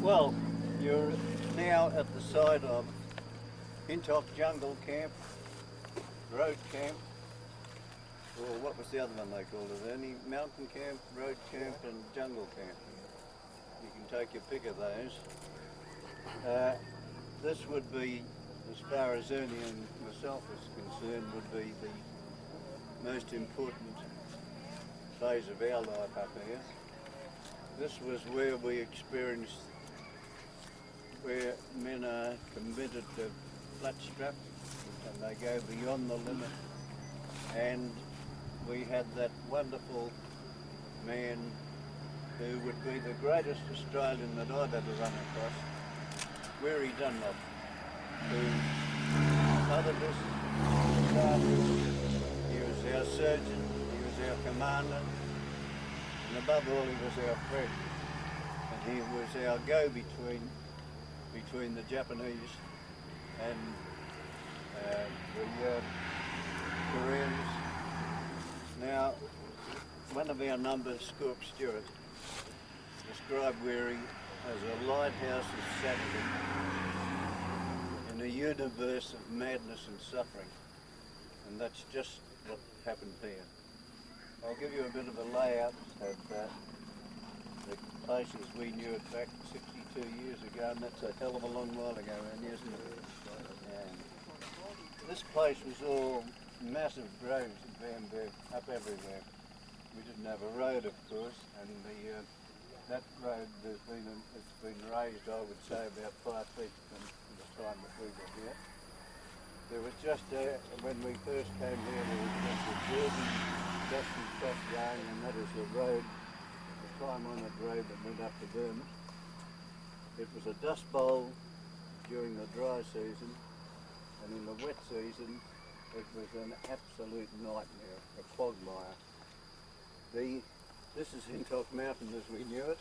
Well, you're now at the side of Hintok Jungle Camp, Road Camp, or what was the other one they called it? Any Mountain Camp, Road Camp and Jungle Camp. You can take your pick of those. This would be, as far as Ernie and myself is concerned, would be the most important phase of our life up here. This was where we experienced where men are committed to flat strap and they go beyond the limit, and we had that wonderful man who would be the greatest Australian that I've ever run across, Weary Dunlop, who mothered us, he was our surgeon, he was our commander, and above all he was our friend, and he was our go-between between the Japanese and the Koreans. Now, one of our numbers, Scorp Stewart, described Weary as a lighthouse of sanity in a universe of madness and suffering, and that's just what happened here. I'll give you a bit of a layout of the places we knew it back 62 years ago, and that's a hell of a long while ago, isn't it? This place was all massive groves of bamboo up everywhere. We didn't have a road, of course, and that road it's been raised, I would say, about 5 feet from the time that we were here. There was just, when we first came here, there was just a dirty, dusty track going, and that is the road, the climb on that road that went up to Burma. It was a dust bowl during the dry season, and in the wet season, it was an absolute nightmare, a quagmire. This is Hintok Mountain as we knew it,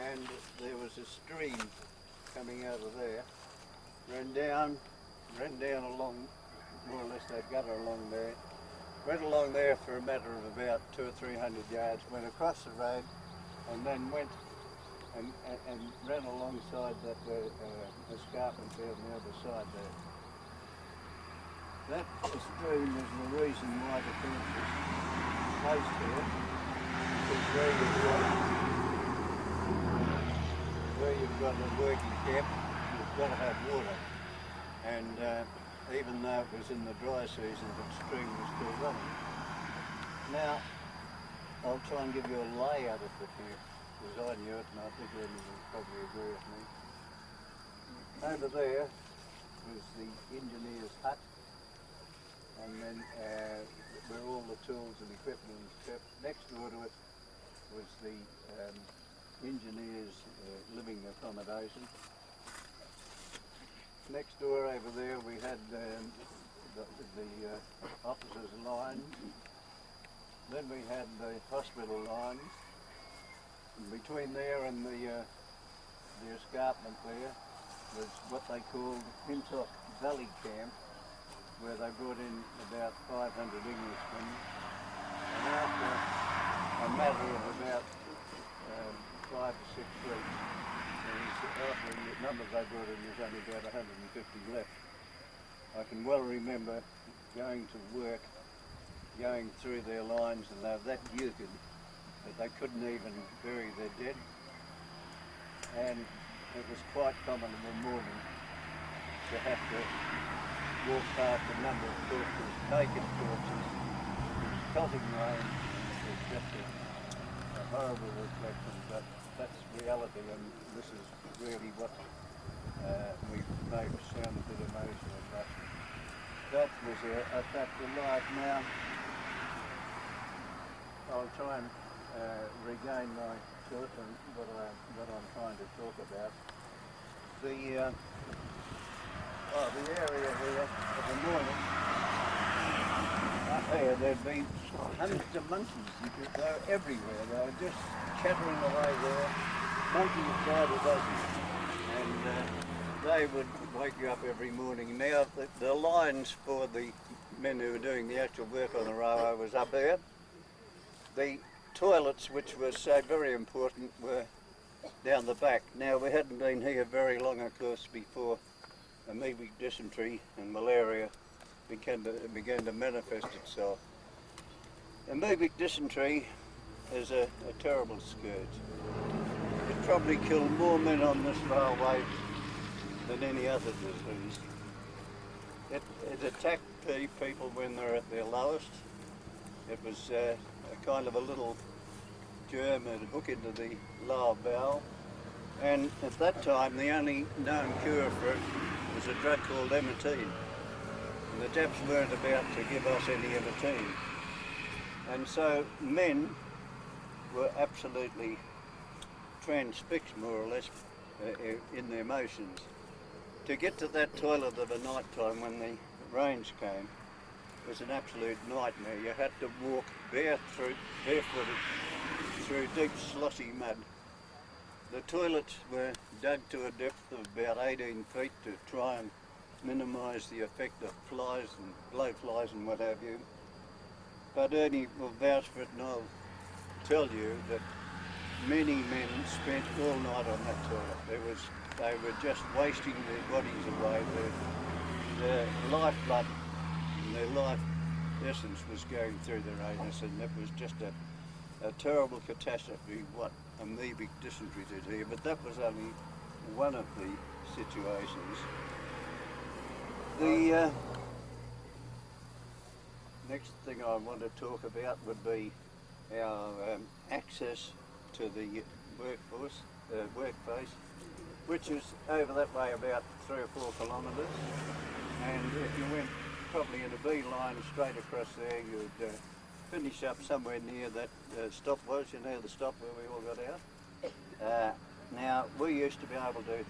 and there was a stream coming out of there, ran down along, more or less that gutter along there, went along there for a matter of about 200 or 300 yards, went across the road, and then went and ran alongside that escarpment there on the other side there. That stream is the reason why the camp was placed here, because where you've got a working camp, you've got to have water. And even though it was in the dry season, the stream was still running. Now, I'll try and give you a layout of the camp, because I knew it, and I think Ernie will probably agree with me. Over there was the engineer's hut, and then where all the tools and equipment was kept. Next door to it was the engineer's living accommodation. Next door over there we had the officers' line. Then we had the hospital line. And between there and the escarpment there was what they called Hintok Valley Camp, where they brought in about 500 Englishmen. And after a matter of about 5 to 6 weeks, after the numbers they brought in, there's only about 150 left. I can well remember going to work, going through their lines, and they were that euchred that they couldn't even bury their dead. And it was quite common in the morning to have to walk past a number of corpses, naked corpses. It was pelting rain. It was just a horrible reflection, but that's reality, and this is really what we may sound a bit emotional, but that was a fact of life. Now, I'll try and regain my thought and what I'm trying to talk about. The area here of the morning, up there, there'd been hundreds of monkeys. They were everywhere. They were just chattering away there, monkeys by the dozen, and they would wake you up every morning. Now, the lines for the men who were doing the actual work on the railway was up there. The toilets, which were so very important, were down the back. Now we hadn't been here very long, of course, before amoebic dysentery and malaria began to manifest itself. Amoebic dysentery is a terrible scourge. It probably killed more men on this railway than any other disease. It attacked the people when they're at their lowest. It was a kind of a little germ that hook into the lower bowel, and at that time the only known cure for it was a drug called emetine, and the Japs weren't about to give us any emetine, and so men were absolutely transfixed, more or less, in their motions. To get to that toilet of a night time when the rains came was an absolute nightmare. You had to walk barefooted through deep sloshy mud. The toilets were dug to a depth of about 18 feet to try and minimise the effect of flies and blowflies and what have you. But Ernie will vouch for it, and I'll tell you that many men spent all night on that toilet. They were just wasting their bodies away. Their lifeblood and their life essence was going through their anus, and it was just a terrible catastrophe what amoebic dysentery did here. But that was only one of the situations. The next thing I want to talk about would be our access to the workplace, which is over that way about 3 or 4 kilometres, and if you went probably in a beeline straight across there, you'd finish up somewhere near that stop was, you know, the stop where we all got out. Now, we used to be able to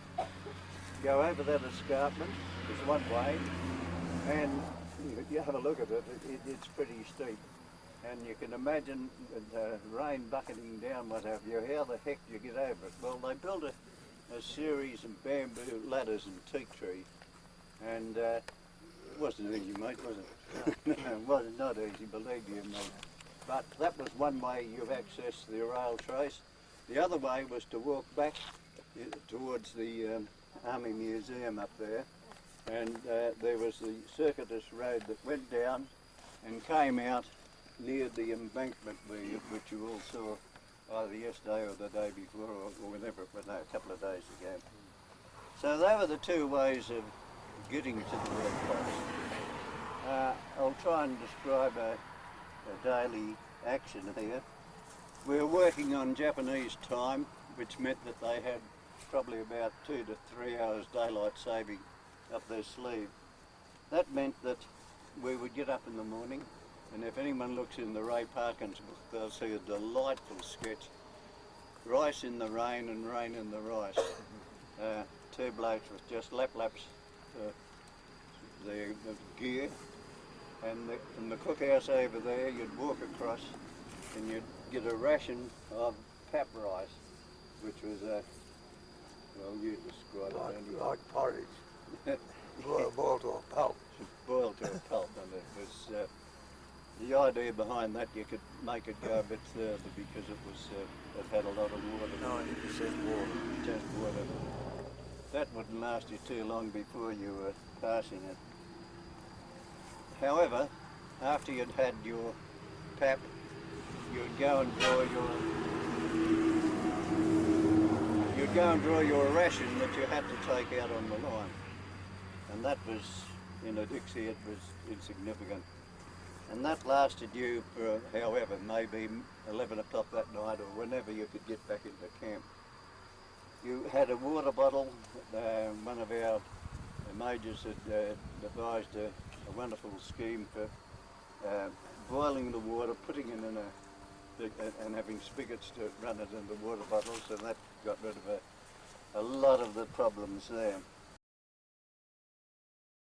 go over that escarpment, there's one way, and you have a look at it, it's pretty steep. And you can imagine the rain bucketing down, what have you, how the heck do you get over it? Well, they built a series of bamboo ladders and teak tree, and it wasn't easy, mate, was it? No, it was not easy, believe you me. But that was one way you accessed the rail trace. The other way was to walk back towards the Army Museum up there, and there was the circuitous road that went down and came out near the embankment which you all saw either yesterday or the day before or whenever, but no, a couple of days ago. So they were the two ways of getting to the workplace. I'll try and describe a daily action here. We were working on Japanese time, which meant that they had probably about 2 to 3 hours daylight saving up their sleeve. That meant that we would get up in the morning, and if anyone looks in the Ray Parkins book, they'll see a delightful sketch. Rice in the rain and rain in the rice. 2 blokes with just laps the gear, and from the cookhouse over there you'd walk across and you'd get a ration of pap rice, which was well, you describe it anyway. Like porridge, boiled to a pulp. Boiled to a pulp, and it was the idea behind that, you could make it go a bit further because it had a lot of water. 90% water. Just water. That wouldn't last you too long before you were passing it. However, after you'd had your pap, you'd go and draw your ration that you had to take out on the line. And that was, in a Dixie, it was insignificant. And that lasted you for, however, maybe 11 o'clock that night or whenever you could get back into camp. You had a water bottle. One of our majors had devised a wonderful scheme for boiling the water, putting it in and having spigots to run it into water bottles, and that got rid of a lot of the problems there.